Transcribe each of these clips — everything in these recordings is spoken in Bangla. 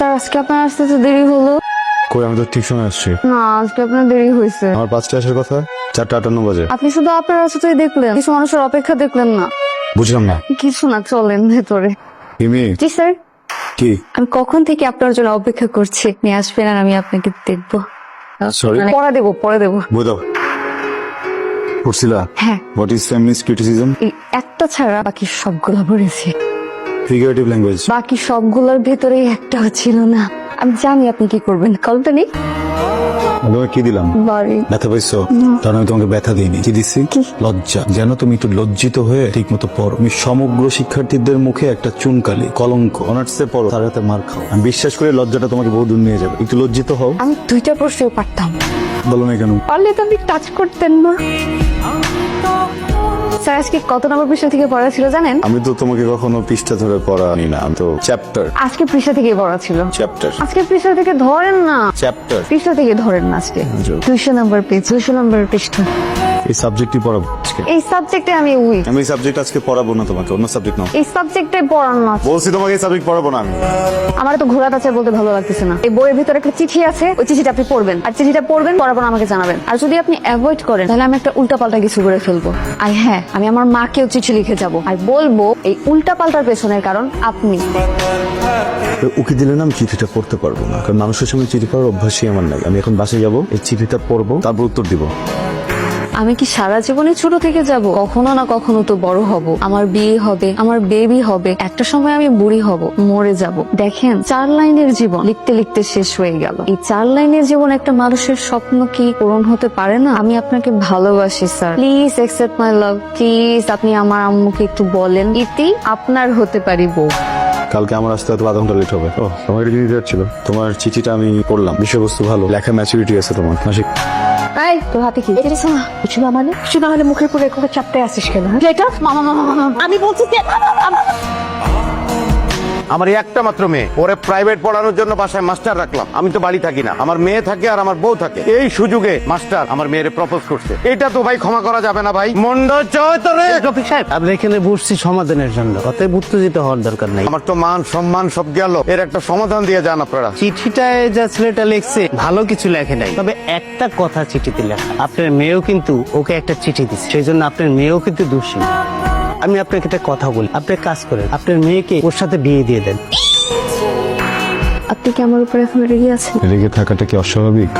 স্যার আজকে আপনার আসতে তো দেরি হলো। কই, আমি তো ঠিক সময় আসছি। না, আজকে আপনার দেরি হয়েছে। আমার 5টায় আসার কথা, 4:58 বাজে। আপনি শুধু আপনার রাস্তাতেই দেখলেন, কিছু মানুষের অপেক্ষা দেখলেন না। বুঝলাম না। কিছু না, চলেন ভেতরে। ইমি, জি স্যার, কি? আমি কখন থেকে আপনার জন্য অপেক্ষা করছি, আপনি আসবেন আর আমি আপনাকে দেখবো। Sorry? পরে দেবো। বুঝাও। পড়ছিলা? হ্যাঁ, হোয়াট ইজ ফেমিনিস্ট ক্রিটিসিজম? এই একটা ছাড়া বাকি সবগুলো পড়েছি। Figurative language. বাকি সবগুলোর ভেতরে একটাও ছিল না। আমি জানি আপনি কি করবেন, কলটা নেই। তোমাকে কি দিলাম? বাড়ি। ব্যথা পাইছো? কারণ আমি তোমাকে ব্যথা দিইনি। কি দিচ্ছি? লজ্জা। যেন তুমি একটু লজ্জিত হয়ে ঠিক মতো পড়ো। তুমি সমগ্র শিক্ষার্থীদের মুখে একটা চুনকালি, কলঙ্ক। অনার্সে পড়ো, তার হাতে মার খাও। আমি বিশ্বাস করি লজ্জাটা তোমাকে বহু দূর নিয়ে যাবে। একটু লজ্জিত হও। আমি 2টা প্রশ্ন পারতাম। বলো না কেন? পারলে তো আপনি টাচ করতেন না। স্যার আজকে কত নম্বর পৃষ্ঠা থেকে পড়া ছিল জানেন? আমি তো তোমাকে কখনো পৃষ্ঠা ধরে পড়ানি না, আমি তো চ্যাপ্টার। আজকে পৃষ্ঠা থেকে পড়া ছিল। চ্যাপ্টার। আজকে পৃষ্ঠা থেকে ধরেন না। চ্যাপ্টার। পৃষ্ঠা থেকে ধরেন না আজকে। 200 নম্বর পেজ, 200 নম্বর পৃষ্ঠা। এই সাবজেক্টই পড়াবো আজকে। এই সাবজেক্টে আমি উইক। আমি এই সাবজেক্ট আজকে পড়াবো না তোমাকে, অন্য সাবজেক্ট নাও। এই সাবজেক্টে পড়ান না। বলছি তোমাকে এই সাবজেক্ট পড়াবো না আমি। আমার তো ঘোরা আছে বলতে ভালো লাগতেছে না। এই বইয়ের ভিতরে একটা চিঠি আছে, ওই চিঠিটা আপনি পড়বেন, আর চিঠিটা পড়বেন, পড়ার পর আমাকে জানাবেন। আর যদি আপনি অ্যাভয়েড করেন তাহলে আমি একটা উল্টাপাল্টা কিছু করে ফেলবো। আর হ্যাঁ, আমি আমার মাকেও চিঠি লিখে যাব আর বলবো এই উল্টাপাল্টার পেছনের কারণ আপনি। উকি দিলে না আমি চিঠিটা পড়তে পারবো না, কারণ মানুষের সঙ্গে চিঠি পড়ার অভ্যাসই আমার নাই। আমি এখন বাসায় যাবো, এই চিঠিটা পড়বো, তারপর উত্তর দিব। আমি কি সারা জীবনে ছোট থেকে যাব? কখনো না কখনো তো বড় হব, আমার বিয়ে হবে, আমার বেবি হবে, একটা সময় আমি বুড়ি হব, মরে যাব। দেখেন, 4 লাইনের জীবন লিখতে লিখতে শেষ হয়ে গেল। এই 4 লাইনের জীবন একটা মানুষের স্বপ্ন কি পূরণ হতে পারে না? আমি আপনাকে ভালোবাসি sir, please accept my love. Please আপনি আমার আম্মুকে একটু বলেন, ইতি আপনার হতে পারি বউ। কালকে আমার আসতে হয়তো 1/2 ঘন্টা লেট হবে। ও, তোমার এটা দিতে যাচ্ছিল। তোমার চিঠিটা আমি পড়লাম, বিষয়বস্তু ভালো, লেখা ম্যাচুরিটি আছে তোমার। মাসিক এই তোর হাতে কি? এটা শোনা, কিছু না মানে কিছু না হলে মুখের পুরো একটা চাপতে আসিস কেন? এটা মামা মামা মামা আমি বলছি যে আমার এই একটা মাত্র মেয়ে, ওরে প্রাইভেট পড়ানোর জন্য বাসায় মাস্টার রাখলাম। আমি তো বাড়ি থাকি না, আমার মেয়ে থাকে আর আমার বউ থাকে। এই সুযোগে মাস্টার আমার মেয়েরে প্রপোজ করছে। এটা তো ভাই ক্ষমা করা যাবে না ভাই। মন্ডল চৌধুরী রফিক সাহেব, আপনি এখানে বসছি সমাধানের জন্য, অতএব উত্তেজিত হওয়ার দরকার নাই। আমার তো মান সম্মান সব গেল, এর একটা সমাধান দিয়ে যান আপনারা। চিঠিটায় যা ছেলেটা লিখছে ভালো কিছু লেখে নাই, তবে একটা কথা চিঠিতে লেখা, আপনার মেয়েও কিন্তু ওকে একটা চিঠি দিচ্ছে, সেই জন্য আপনার মেয়েও কিন্তু দোষী। আমি আপনাকে একটা কথা বলি, আপনি এক কাজ করেন, আপনার মেয়েকে ওর সাথে বিয়ে দিয়ে দেন। আপনি কি আমার উপর এখন রেগে আছেন? রেগে থাকাটা কি অস্বাভাবিক?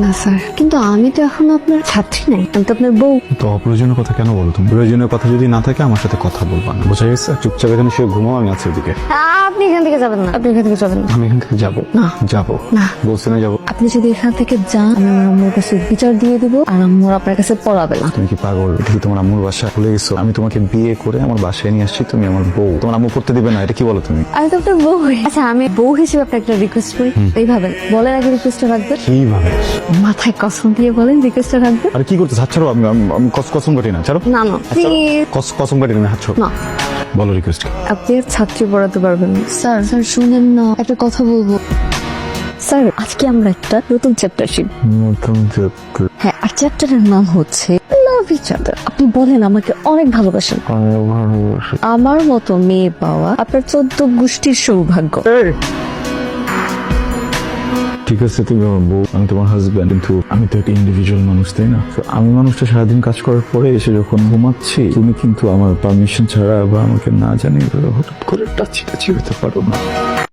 না স্যার, কিন্তু আমি তো এখন আপনার ছাত্রী নাই, আমি তো আপনার বউ। তো অপ্রয়োজনীয় কথা কেন বলো তুমি? প্রয়োজনীয় কথা যদি না থাকে আমার সাথে কথা বলবা না, বোঝা গেছে? চুপচাপ এখানে শুয়ে ঘুমাও, আমি আছি ওদিকে। আপনি এখান থেকে যাবেন না, আপনি এখান থেকে যাবেন না। আমি এখান থেকে যাবো না। যাবো না। বলছি না যাবো। আপনি যদি এখান থেকে যান, আমি আমার আম্মুর কাছে বিচার দিয়ে দিব আর আম্মুর আপনার কাছে পড়াবে না। তুমি কি পাগল? এটা কি তোমার আম্মুর বাসা? ভুলে গেছো আমি তোমাকে বিয়ে করে আমার বাসায় নিয়ে আসছি, তুমি আমার বউ। তোমার আম্মু পড়তে দিবে না, এটা কি বলো তুমি? আমি তো আপনার বউ। আচ্ছা, আমি বউ হিসেবে আপনার একটা রিকোয়েস্ট করি, এইভাবে বলার আগে রিকোয়েস্টটা রাখবেন। কিভাবে? মাথায় কসম দিয়ে বলেন রিকোয়েস্টটা রাখবেন। আরে কি করতে? হাত ছাড়ো। আমি আমি কসম কাটি না, ছাড়ো। না না প্লিজ। কসম কাটি না, হাত ছাড়ো। না, বলো রিকোয়েস্ট। আপনি আর ছাত্রী পড়াতে পারবেন না। স্যার স্যার শুনেন না, একটা কথা বলবো। স্যার আজকে আমরা একটা নতুন চ্যাপ্টার শিখব। হ্যাঁ, আর চ্যাপ্টারের নাম হচ্ছে লাভ ইচ আদার। আপনি বলেন আমাকে অনেক ভালোবাসেন। আমার মতো মেয়ে পাওয়া আপনার 14 গোষ্ঠীর সৌভাগ্য। ঠিক আছে, তুমি আমার বউ, আমি তোমার হাজব্যান্ড, কিন্তু আমি তো একটা ইন্ডিভিজুয়াল মানুষ, তাই না? তো আমি মানুষটা সারাদিন কাজ করার পরে এসে যখন ঘুমাচ্ছি, তুমি কিন্তু আমার পারমিশন ছাড়া বা আমাকে না জানিয়ে হঠাৎ করে টাচি হতে পারো না।